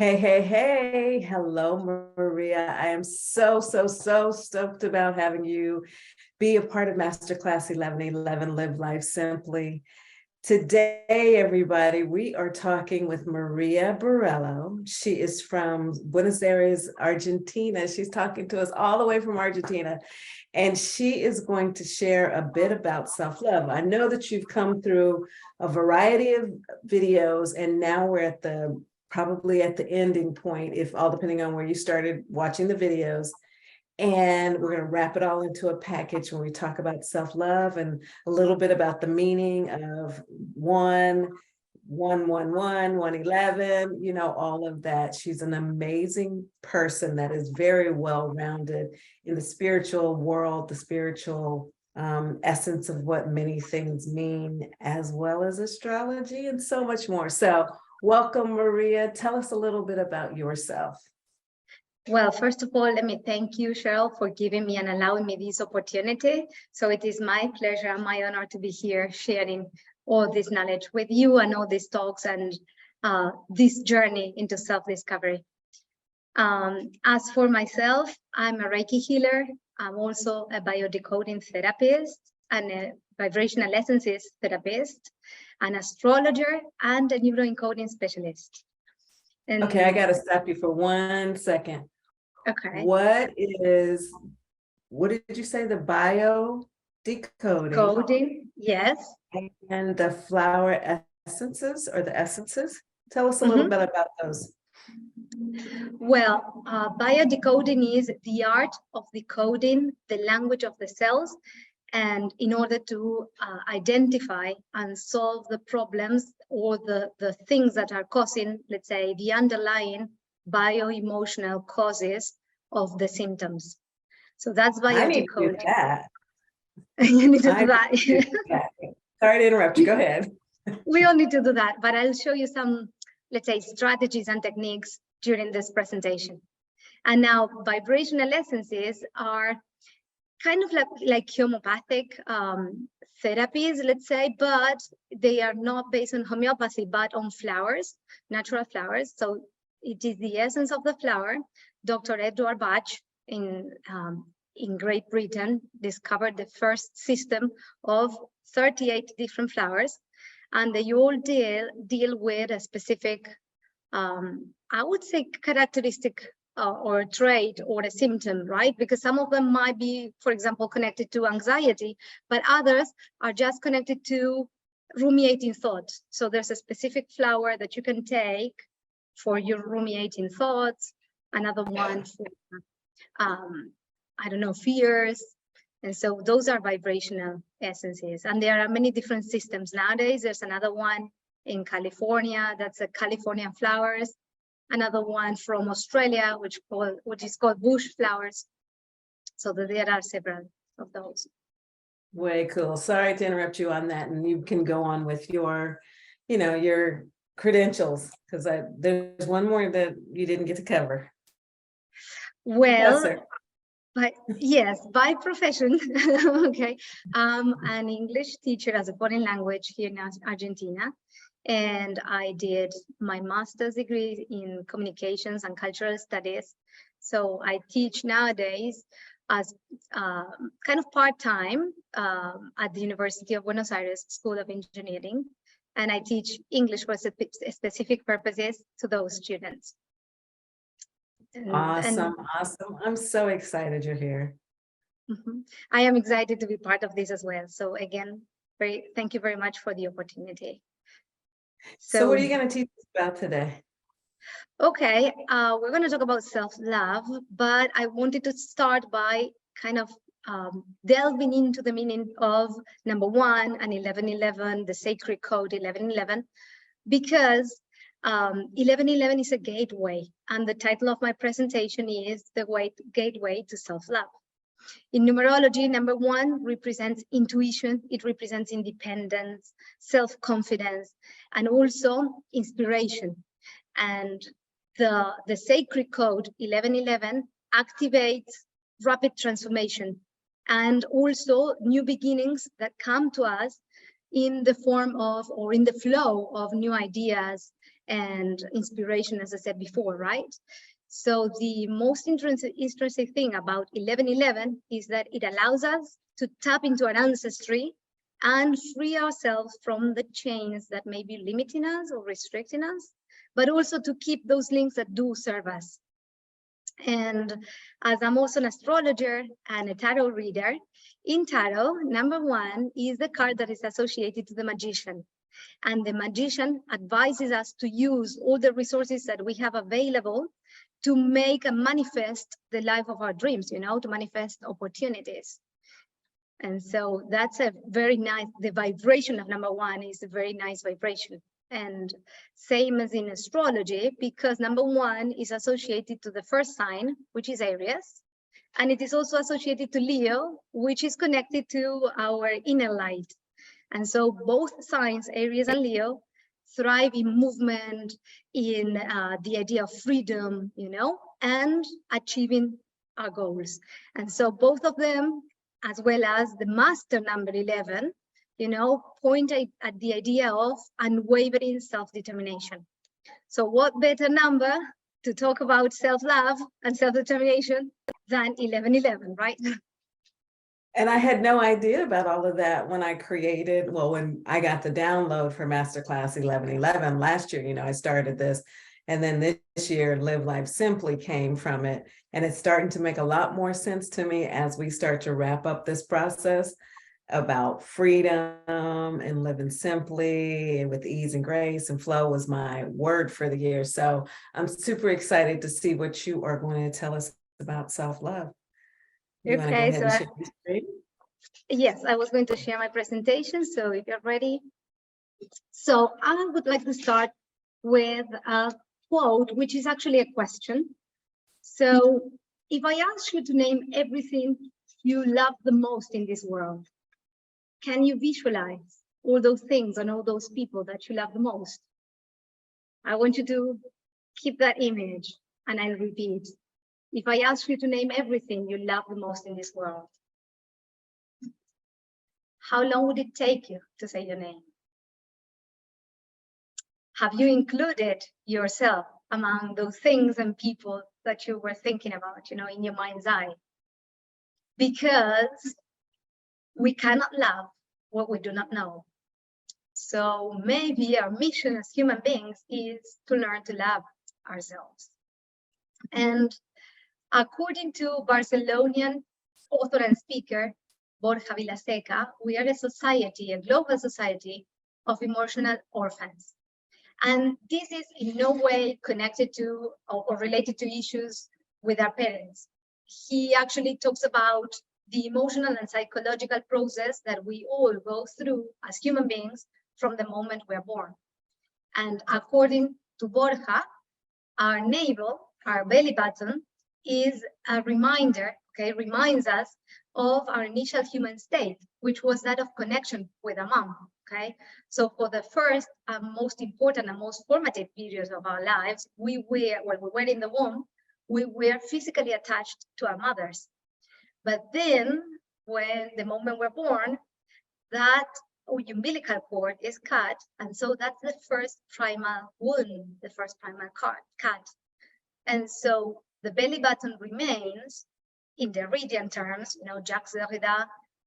Hey, hey, hey. Hello, Maria. I am so stoked about having you be a part of Masterclass 1111, Live Life Simply. Today, everybody, we are talking with Maria Borrello. She is from Buenos Aires, Argentina. She's talking to us all the way from Argentina, and she is going to share a bit about self-love. I know that you've come through a variety of videos, and now we're at probably at the ending point, if all depending on where you started watching the videos. And we're going to wrap it all into a package when we talk about self-love and a little bit about the meaning of 111, all of that. She's an amazing person that is very well-rounded in the spiritual world, the spiritual essence of what many things mean, as well as astrology and so much more. So welcome, Maria. Tell us a little bit about yourself. Well, first of all, let me thank you, Cheryl, for giving me and allowing me this opportunity. So it is my pleasure and my honor to be here sharing all this knowledge with you and all these talks and this journey into self-discovery. As for myself, I'm a Reiki healer. I'm also a biodecoding therapist and a vibrational essences therapist, an astrologer, and a neuroencoding specialist. And okay, I got to stop you for 1 second. Okay. What did you say? The biodecoding? Coding, yes. And the flower essences or the essences? Tell us a little bit about those. Well, biodecoding is the art of decoding the language of the cells, and in order to identify and solve the problems or the things that are causing, let's say, the underlying bio-emotional causes of the symptoms. So that's biodecoding. I need to do that. You need to do that. Sorry to interrupt you. Go ahead. We all need to do that, but I'll show you some, let's say, strategies and techniques during this presentation. And now vibrational essences are kind of like homeopathic therapies, let's say, but they are not based on homeopathy, but on flowers, natural flowers. So it is the essence of the flower. Dr. Edward Bach in Great Britain discovered the first system of 38 different flowers, and they all deal with a specific, I would say, characteristic or a trait or a symptom, right? Because some of them might be, for example, connected to anxiety, but others are just connected to ruminating thoughts. So there's a specific flower that you can take for your ruminating thoughts, another one for, I don't know, fears. And so those are vibrational essences. And there are many different systems nowadays. There's another one in California, that's a Californian flowers. Another one from Australia, which is called bush flowers. So there are several of those. Way cool. Sorry to interrupt you on that, and you can go on with your, your credentials, because there's one more that you didn't get to cover. Well, by profession, okay. An English teacher as a foreign language here in Argentina. And I did my master's degree in communications and cultural studies. So I teach nowadays as kind of part-time at the University of Buenos Aires School of Engineering. And I teach English for specific purposes to those students. Awesome. I'm so excited you're here. I am excited to be part of this as well. So again, thank you very much for the opportunity. So what are you going to teach us about today? Okay, we're going to talk about self-love, but I wanted to start by kind of delving into the meaning of number 1 and 1111, the sacred code 1111, because 1111 is a gateway, and the title of my presentation is the gateway to self-love. In numerology, number 1 represents intuition, it represents independence, self-confidence, and also inspiration. And the sacred code 1111 activates rapid transformation and also new beginnings that come to us in the form of, or in the flow of, new ideas and inspiration, as I said before, right? So the most interesting thing about 1111 is that it allows us to tap into our ancestry and free ourselves from the chains that may be limiting us or restricting us, but also to keep those links that do serve us. And as I'm also an astrologer and a tarot reader, in tarot, number 1 is the card that is associated to the magician. And the magician advises us to use all the resources that we have available to make and manifest the life of our dreams, you know, to manifest opportunities. And so that's a very nice, the vibration of number 1 is a very nice vibration. And same as in astrology, because number 1 is associated to the first sign, which is Aries. And it is also associated to Leo, which is connected to our inner light. And so both signs, Aries and Leo, thrive in movement, in the idea of freedom, you know, and achieving our goals. And so both of them, as well as the master number 11, you know, point at the idea of unwavering self-determination. So what better number to talk about self-love and self-determination than 1111, right? And I had no idea about all of that when I created, well, when I got the download for Masterclass 1111 last year, you know, I started this. And then this year, Live Life Simply came from it. And it's starting to make a lot more sense to me as we start to wrap up this process about freedom and living simply and with ease and grace, and flow was my word for the year. So I'm super excited to see what you are going to tell us about self-love. You want to go ahead and share your screen? Yes, I was going to share my presentation. So if you're ready. So I would like to start with a quote, which is actually a question. So if I ask you to name everything you love the most in this world, can you visualize all those things and all those people that you love the most? I want you to keep that image, and I'll repeat. If I ask you to name everything you love the most in this world, how long would it take you to say your name? Have you included yourself among those things and people that you were thinking about, you know, in your mind's eye? Because we cannot love what we do not know. So maybe our mission as human beings is to learn to love ourselves. And according to Barcelonian author and speaker, Borja Vilaseca, we are a society, a global society of emotional orphans. And this is in no way connected to or related to issues with our parents. He actually talks about the emotional and psychological process that we all go through as human beings from the moment we're born. And according to Borja, our navel, our belly button, is a reminder, okay, reminds us of our initial human state, which was that of connection with our mom, okay? So for the first and most important and most formative periods of our lives, when we were in the womb, we were physically attached to our mothers. But then, when the moment we're born, that umbilical cord is cut, and so that's the first primal wound, the first primal cut. And so the belly button remains in Derridian terms. You know, Jacques Derrida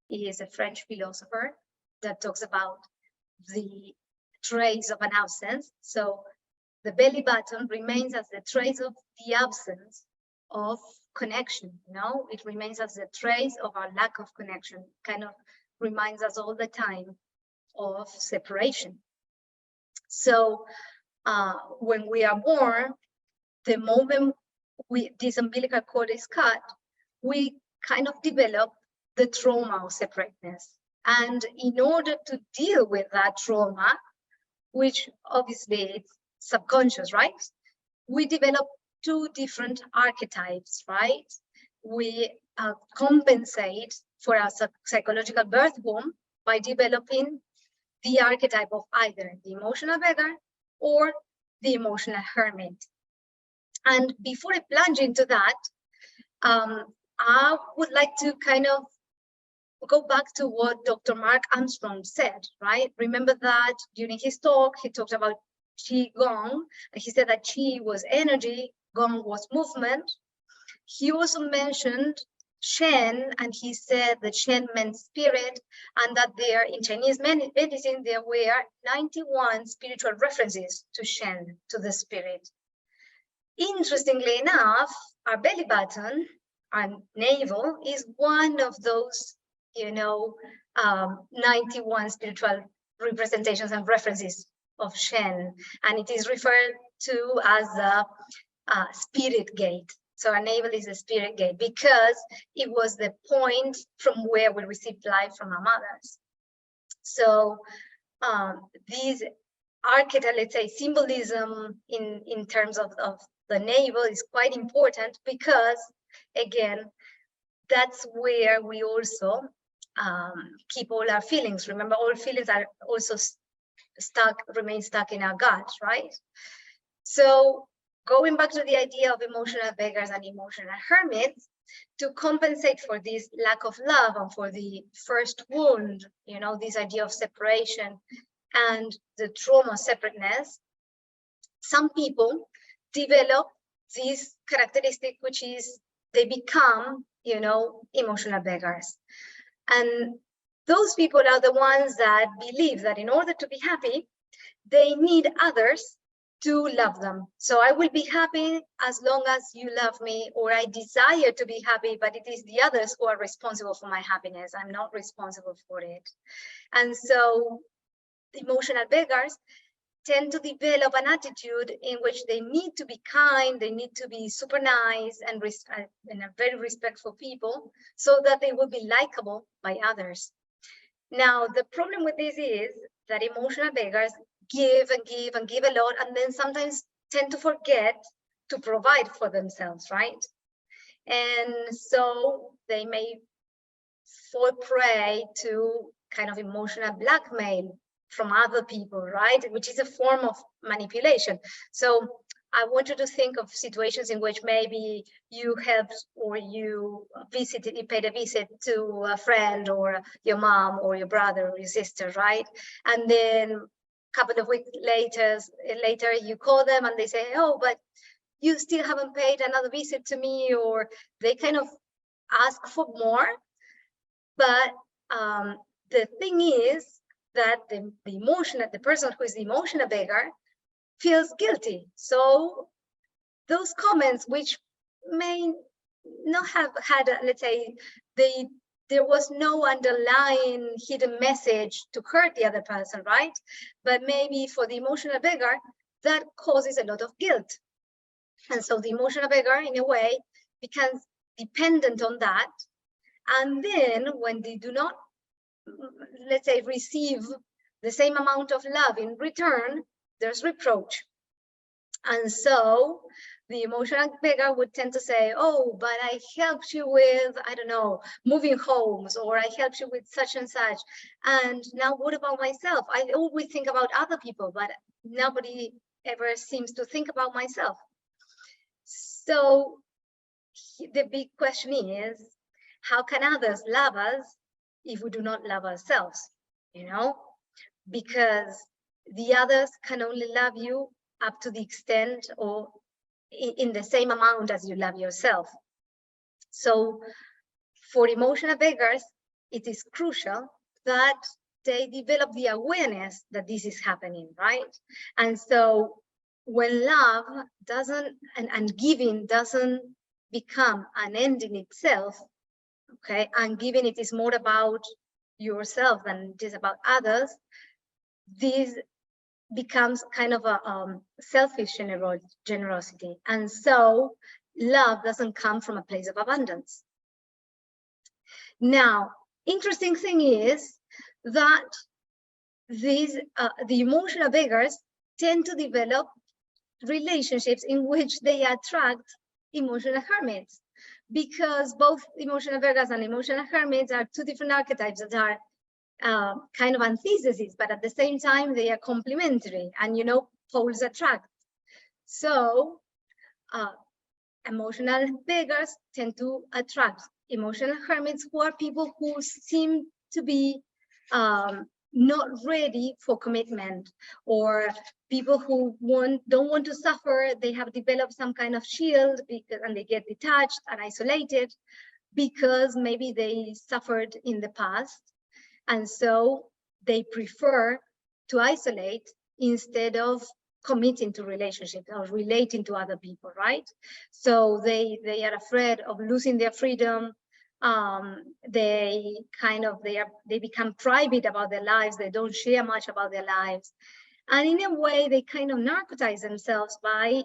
is a French philosopher that talks about the trace of an absence. So the belly button remains as the trace of the absence of connection. You know, it remains as the trace of our lack of connection. Kind of reminds us all the time of separation. So when we are born, the moment this umbilical cord is cut, we kind of develop the trauma of separateness. And in order to deal with that trauma, which obviously it's subconscious, right? We develop two different archetypes, right? We compensate for our psychological birth wound by developing the archetype of either the emotional beggar or the emotional hermit. And before I plunge into that, I would like to kind of go back to what Dr. Mark Armstrong said, right? Remember that during his talk, he talked about Qi Gong. He said that Qi was energy, Gong was movement. He also mentioned Shen, and he said that Shen meant spirit, and that there in Chinese medicine there were 91 spiritual references to Shen, to the spirit. Interestingly enough, our belly button, our navel, is one of those, 91 spiritual representations and references of Shen, and it is referred to as the spirit gate. So our navel is a spirit gate because it was the point from where we received life from our mothers. So these archetypal, let's say, symbolism in terms of the navel is quite important because, again, that's where we also keep all our feelings. Remember, all feelings are also remain stuck in our gut, right? So going back to the idea of emotional beggars and emotional hermits, to compensate for this lack of love and for the first wound, this idea of separation and the trauma separateness, some people develop this characteristic, which is they become, emotional beggars. And those people are the ones that believe that in order to be happy, they need others to love them. So I will be happy as long as you love me, or I desire to be happy, but it is the others who are responsible for my happiness. I'm not responsible for it. And so emotional beggars tend to develop an attitude in which they need to be kind, they need to be super nice and very respectful people so that they will be likable by others. Now, the problem with this is that emotional beggars give and give and give a lot, and then sometimes tend to forget to provide for themselves, right? And so they may fall prey to kind of emotional blackmail from other people, right? Which is a form of manipulation. So I want you to think of situations in which maybe you helped or you paid a visit to a friend or your mom or your brother or your sister, right? And then a couple of weeks later you call them and they say, oh, but you still haven't paid another visit to me, or they kind of ask for more. But the thing is that the person who is the emotional beggar feels guilty. So those comments, which may not have had, let's say, there was no underlying hidden message to hurt the other person, right? But maybe for the emotional beggar, that causes a lot of guilt. And so the emotional beggar, in a way, becomes dependent on that. And then when they do not, let's say, receive the same amount of love in return, there's reproach. And so the emotional beggar would tend to say, oh, but I helped you with, I don't know, moving homes, or I helped you with such and such. And now what about myself? I always think about other people, but nobody ever seems to think about myself. So the big question is, how can others love us if we do not love ourselves? Because the others can only love you up to the extent or in the same amount as you love yourself. So for emotional beggars, it is crucial that they develop the awareness that this is happening, right? And so when love doesn't, and giving doesn't become an end in itself, okay, and giving it is more about yourself than it is about others, this becomes kind of a selfish generosity. And so love doesn't come from a place of abundance. Now, interesting thing is that the emotional beggars tend to develop relationships in which they attract emotional hermits, because both emotional beggars and emotional hermits are two different archetypes that are kind of antitheses, but at the same time they are complementary, and poles attract. So emotional beggars tend to attract emotional hermits, who are people who seem to be not ready for commitment, or people who don't want to suffer. They have developed some kind of shield and they get detached and isolated because maybe they suffered in the past. And so they prefer to isolate instead of committing to relationships or relating to other people, right? So they are afraid of losing their freedom. They become private about their lives. They don't share much about their lives. And in a way, they kind of narcotize themselves by,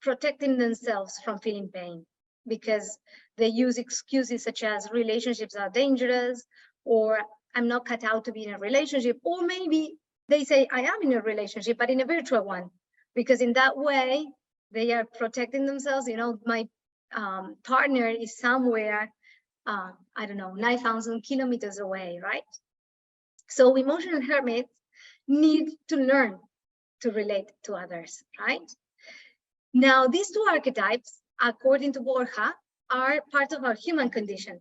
protecting themselves from feeling pain, because they use excuses such as relationships are dangerous, or I'm not cut out to be in a relationship, or maybe they say I am in a relationship, but in a virtual one, because in that way they are protecting themselves. My partner is somewhere, I don't know, 9,000 kilometers away, right? So emotional hermits need to learn to relate to others, right? Now, these two archetypes, according to Borja, are part of our human condition.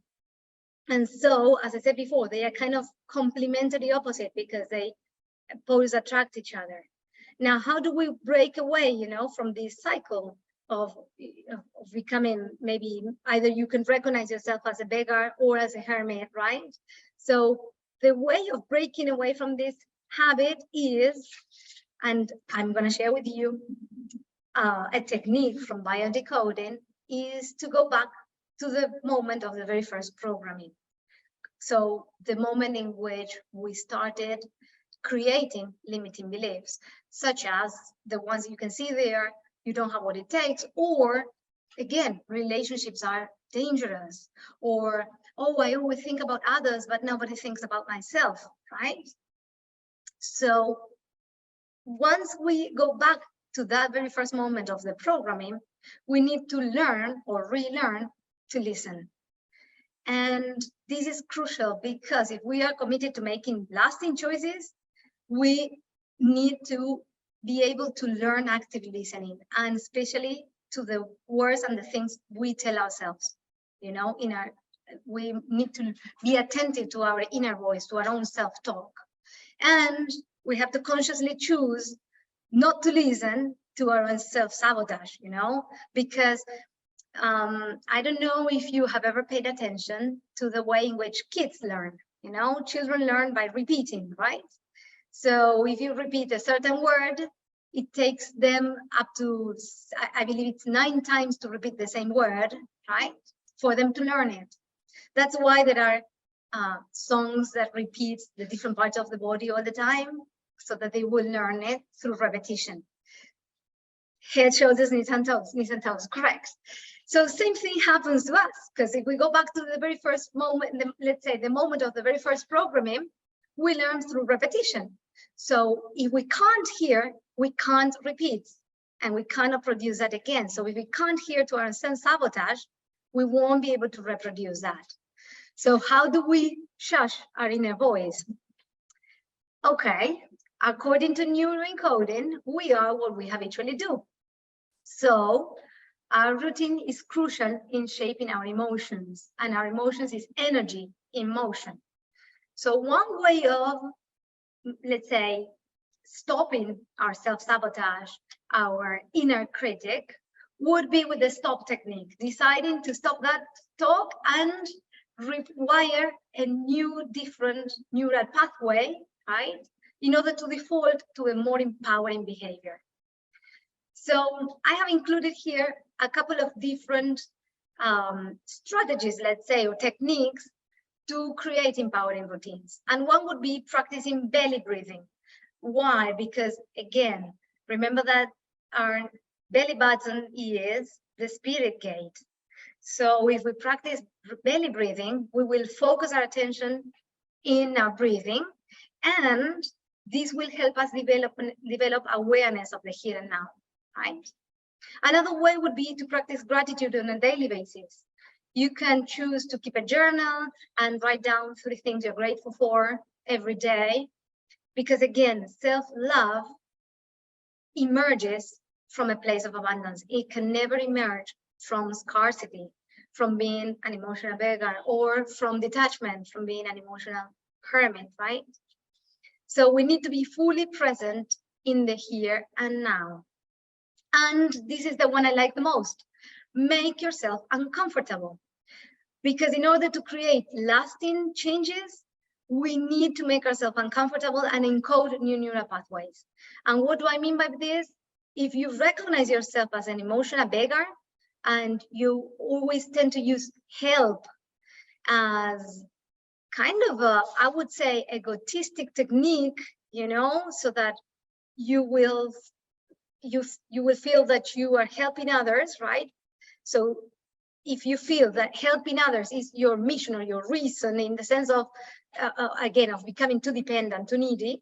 And so, as I said before, they are kind of complementary opposite because they both attract each other. Now, how do we break away, from this cycle of becoming, maybe either you can recognize yourself as a beggar or as a hermit, right? So the way of breaking away from this habit is, and I'm going to share with you a technique from biodecoding, is to go back to the moment of the very first programming. So the moment in which we started creating limiting beliefs, such as the ones you can see there, you don't have what it takes, or again, relationships are dangerous, or, oh, I always think about others, but nobody thinks about myself, right? So once we go back to that very first moment of the programming, we need to learn or relearn to listen. And this is crucial because if we are committed to making lasting choices, we need to be able to learn active listening, and especially to the words and the things we tell ourselves. We need to be attentive to our inner voice, to our own self-talk. And we have to consciously choose not to listen to our own self-sabotage, because I don't know if you have ever paid attention to the way in which kids learn. Children learn by repeating, right? So if you repeat a certain word, it takes them up to, I believe it's 9 times to repeat the same word, right? For them to learn it. That's why there are songs that repeat the different parts of the body all the time, so that they will learn it through repetition. Head, shoulders, knees and toes, correct. So same thing happens to us, because if we go back to the very first moment, let's say the moment of the very first programming, we learn through repetition. So if we can't hear, we can't repeat, and we cannot produce that again. So if we can't hear to our self-sabotage, we won't be able to reproduce that. So how do we shush our inner voice? Okay, according to neuroencoding, we are what we habitually do. So our routine is crucial in shaping our emotions, and our emotions is energy in motion. So one way of, let's say, stopping our self-sabotage, our inner critic, would be with the stop technique, deciding to stop that talk and rewire a new, different neural pathway, right, in order to default to a more empowering behavior. So I have included here a couple of different strategies, let's say, or techniques to create empowering routines. And one would be practicing belly breathing. Why? Because again, remember that our belly button is the spirit gate. So if we practice belly breathing, we will focus our attention in our breathing, and this will help us develop awareness of the here and now, right? Another way would be to practice gratitude on a daily basis. You can choose to keep a journal and write down 3 things you're grateful for every day, because again, self-love emerges from a place of abundance. It can never emerge from scarcity, from being an emotional beggar, or from detachment, from being an emotional hermit, right? So we need to be fully present in the here and now. And this is the one I like the most. Make yourself uncomfortable. Because in order to create lasting changes, we need to make ourselves uncomfortable and encode new neural pathways. And what do I mean by this? If you recognize yourself as an emotional beggar, and you always tend to use help as kind of a, I would say, egotistic technique, you know, so that you will feel that you are helping others, right? So if you feel that helping others is your mission or your reason, in the sense of, again, of becoming too dependent, too needy,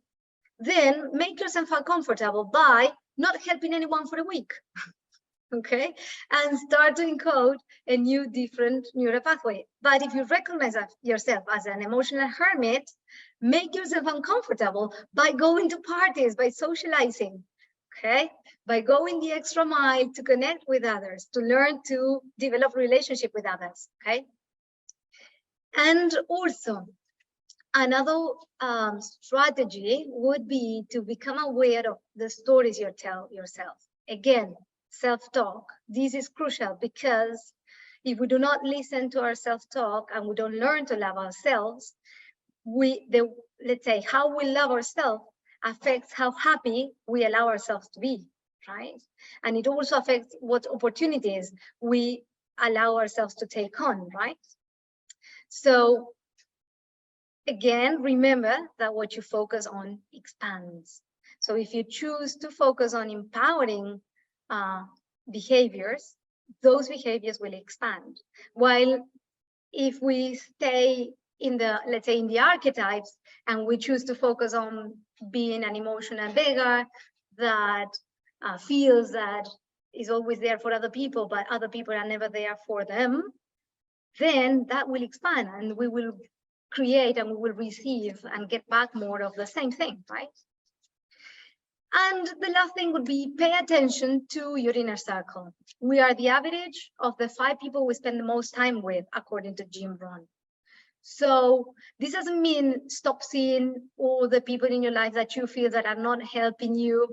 then make yourself uncomfortable by not helping anyone for a week, okay? And start to encode a new, different neural pathway. But if you recognize yourself as an emotional hermit, make yourself uncomfortable by going to parties, by socializing, okay? By going the extra mile to connect with others, to learn to develop relationship with others, okay? And also, another strategy would be to become aware of the stories you tell yourself. Again, self-talk. This is crucial, because if we do not listen to our self-talk and we don't learn to love ourselves, let's say how we love ourselves affects how happy we allow ourselves to be, right? And it also affects what opportunities we allow ourselves to take on, right? So again, remember that what you focus on expands. So if you choose to focus on empowering behaviors, those behaviors will expand. While if we stay in the, let's say, in the archetypes, and we choose to focus on being an emotional beggar that feels that is always there for other people, but other people are never there for them, then that will expand, and we will create and we will receive and get back more of the same thing, right? And the last thing would be pay attention to your inner circle. We are the average of the 5 people we spend the most time with, according to Jim Rohn. So this doesn't mean stop seeing all the people in your life that you feel that are not helping you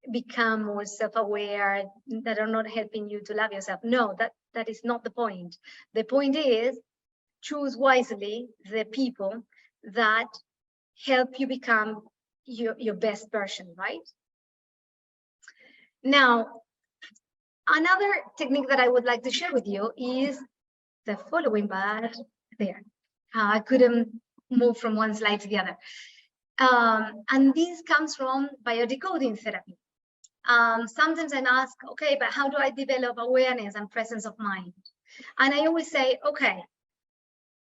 become more self-aware, that are not helping you to love yourself. No, that is not the point. The point is, choose wisely the people that help you become your best version, right? Now, another technique that I would like to share with you is the following, but there. I couldn't move from one slide to the other. And this comes from biodecoding therapy. Sometimes I ask, okay, but how do I develop awareness and presence of mind? And I always say, okay,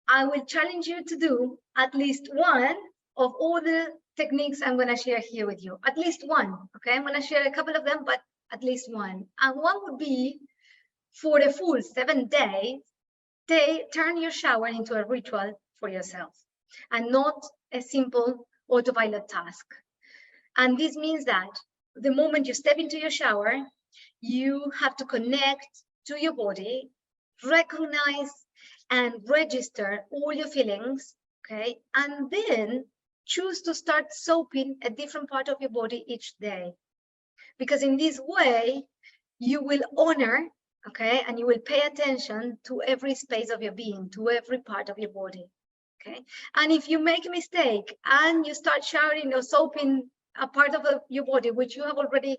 I will challenge you to do at least one of all the techniques I'm going to share here with you. At least one, okay? I'm going to share a couple of them, but at least one. And one would be, for a full 7 days, turn your shower into a ritual for yourself, and not a simple autopilot task. And this means that the moment you step into your shower, you have to connect to your body, recognize and register all your feelings, okay? And then choose to start soaping a different part of your body each day. Because in this way, you will honor, okay, and you will pay attention to every space of your being, to every part of your body, okay? And if you make a mistake and you start showering or soaping a part of your body which you have already,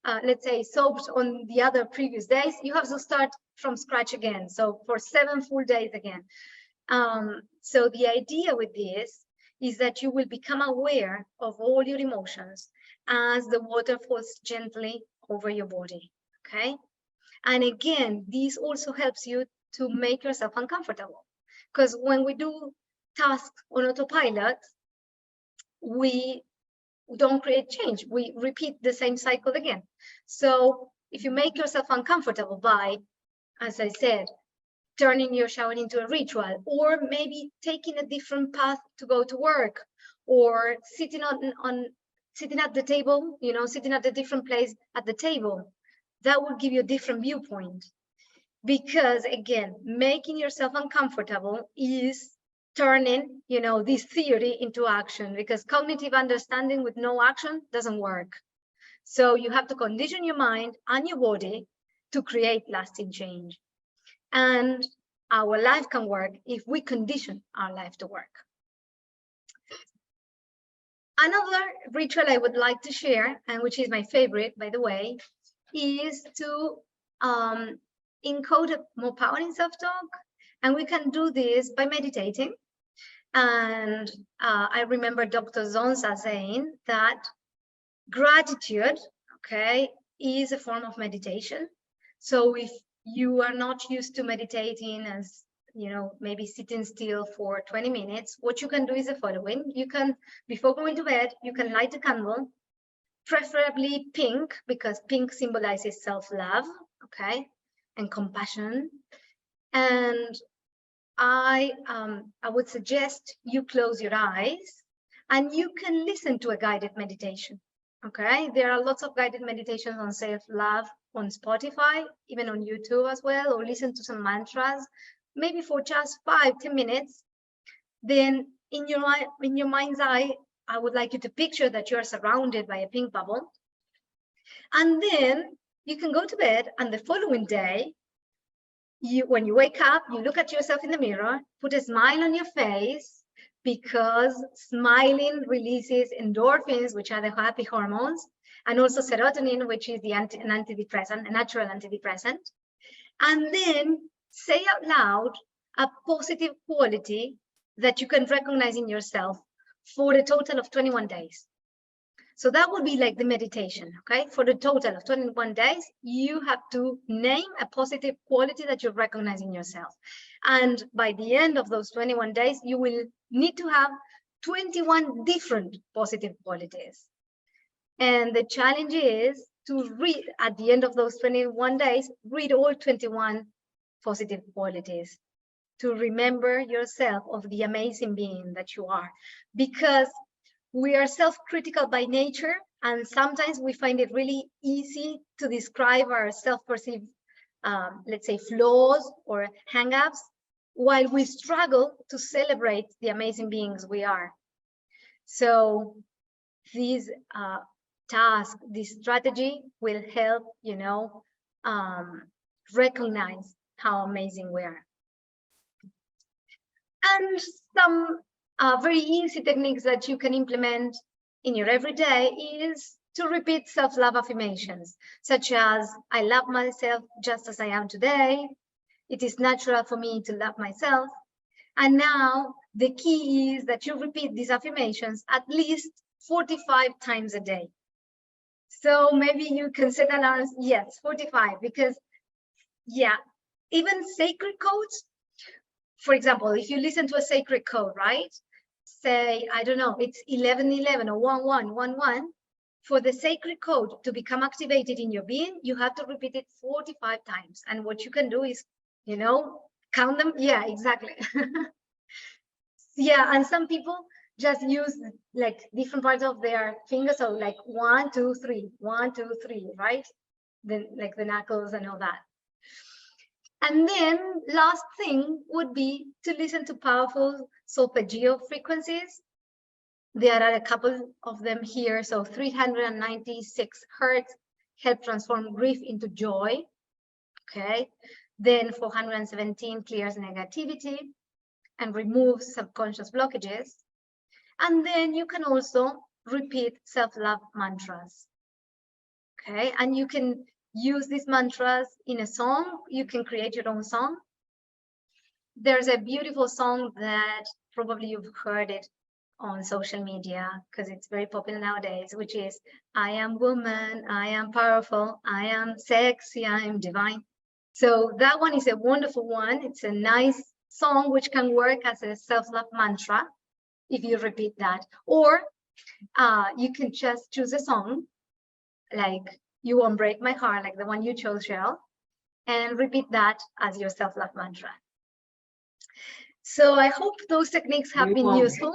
let's say, soaped on the other previous days, you have to start from scratch again. So for 7 full days again. So the idea with this is that you will become aware of all your emotions as the water falls gently over your body, okay? And again, this also helps you to make yourself uncomfortable, because when we do tasks on autopilot, we don't create change. We repeat the same cycle again. So if you make yourself uncomfortable by, as I said, turning your shower into a ritual, or maybe taking a different path to go to work, or sitting sitting at the table, you know, sitting at a different place at the table, that will give you a different viewpoint. Because again, making yourself uncomfortable is turning, this theory into action, because cognitive understanding with no action doesn't work. So you have to condition your mind and your body to create lasting change. And our life can work if we condition our life to work. Another ritual I would like to share, and which is my favorite, by the way, is to encode more power in self-talk. And we can do this by meditating. And I remember Dr. Zonza saying that gratitude, is a form of meditation. So if you are not used to meditating as, maybe sitting still for 20 minutes, what you can do is the following. You can, before going to bed, you can light a candle, preferably pink, because pink symbolizes self-love, and compassion. And I would suggest you close your eyes and you can listen to a guided meditation. There are lots of guided meditations on self-love on Spotify, even on YouTube as well, or listen to some mantras, maybe for just 5-10 minutes. Then in your mind's eye, I would like you to picture that you're surrounded by a pink bubble. And then you can go to bed, and the following day, when you wake up, you look at yourself in the mirror, put a smile on your face, because smiling releases endorphins, which are the happy hormones, and also serotonin, which is an antidepressant, a natural antidepressant. And then say out loud a positive quality that you can recognize in yourself for a total of 21 days. So that would be like the meditation, For the total of 21 days, you have to name a positive quality that you recognize in yourself. And by the end of those 21 days, you will need to have 21 different positive qualities. And the challenge is to read, at the end of those 21 days, read all 21 positive qualities, to remember yourself of the amazing being that you are. Because we are self-critical by nature, and sometimes we find it really easy to describe our self-perceived, let's say, flaws or hang-ups, while we struggle to celebrate the amazing beings we are. So this task, this strategy will help, recognize how amazing we are. And some very easy techniques that you can implement in your everyday is to repeat self-love affirmations, such as, I love myself just as I am today. It is natural for me to love myself. And now the key is that you repeat these affirmations at least 45 times a day. So maybe you can set alarms, yes, 45, because even sacred codes, for example, if you listen to a sacred code, right? Say, I don't know, it's 1111 or 1111. For the sacred code to become activated in your being, you have to repeat it 45 times. And what you can do is, count them. Yeah, exactly. And some people just use like different parts of their fingers. So like 1, 2, 3, 1, 2, 3, right? Then like the knuckles and all that. And then last thing would be to listen to powerful solfeggio frequencies. There are a couple of them here. So 396 hertz help transform grief into joy. Then 417 clears negativity and removes subconscious blockages. And then you can also repeat self-love mantras. And you can use these mantras in a song. You can create your own song. There's a beautiful song that probably you've heard it on social media because it's very popular nowadays, which is, I am woman, I am powerful, I am sexy, I am divine. So that one is a wonderful one. It's a nice song which can work as a self-love mantra if you repeat that. Or you can just choose a song like You Won't Break My Heart, like the one you chose, Cheryl, and repeat that as your self-love mantra. So I hope those techniques have been useful.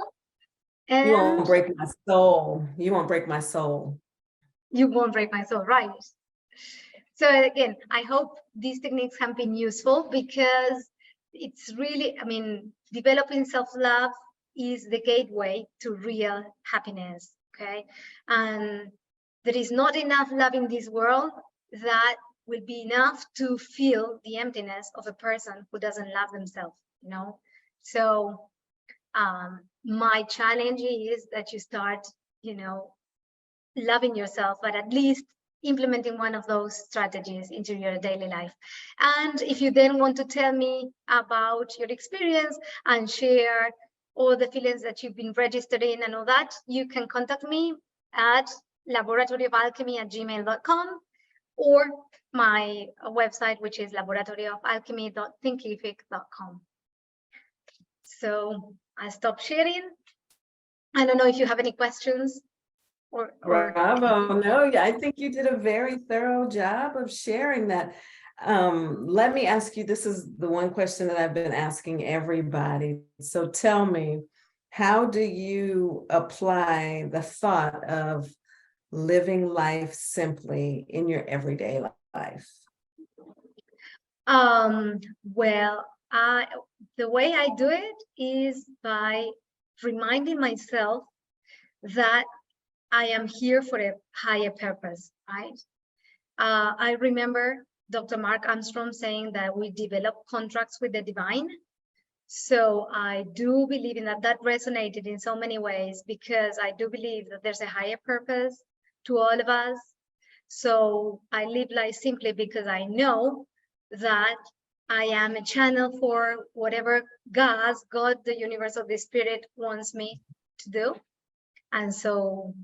And you won't break my soul. You won't break my soul. You won't break my soul, right? So again, I hope these techniques have been useful because it's really, I mean, developing self-love is the gateway to real happiness, okay? And there is not enough love in this world that will be enough to fill the emptiness of a person who doesn't love themselves, you know? So my challenge is that you start, you know, loving yourself, but at least implementing one of those strategies into your daily life. And if you then want to tell me about your experience and share all the feelings that you've been registered in and all that, you can contact me at laboratoryofalchemy@gmail.com or my website, which is laboratoryofalchemy.thinkific.com. So I stop sharing. I don't know if you have any questions. Bravo. No, I think you did a very thorough job of sharing that. Let me ask you, this is the one question that I've been asking everybody. So tell me, how do you apply the thought of living life simply in your everyday life? Well, the way I do it is by reminding myself that I am here for a higher purpose, right? I remember Dr. Mark Armstrong saying that we develop contracts with the divine. So I do believe in that. That resonated in so many ways, because I do believe that there's a higher purpose to all of us. So I live life simply because I know that I am a channel for whatever God, the universe, or the spirit wants me to do. And so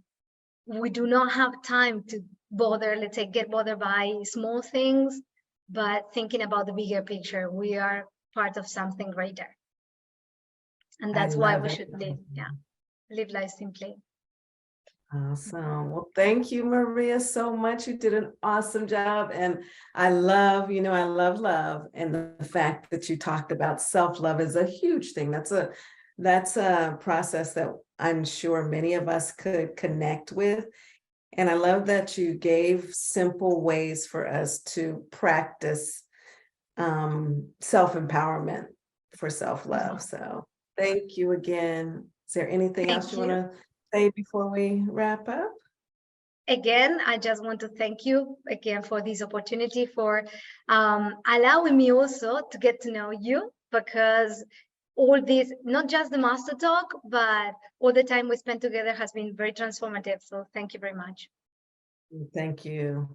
we do not have time to bother, let's say, get bothered by small things, but thinking about the bigger picture. We are part of something greater. And that's why we should live life simply. Awesome. Well, thank you, Maria, so much. You did an awesome job. And I love, I love love. And the fact that you talked about self-love is a huge thing. That's a process that I'm sure many of us could connect with. And I love that you gave simple ways for us to practice self-empowerment for self-love. So thank you again. Is there anything else you want to say before we wrap up? Again, I just want to thank you again for this opportunity, for allowing me also to get to know you, because all this, not just the master talk, but all the time we spent together has been very transformative. So thank you very much. Thank you.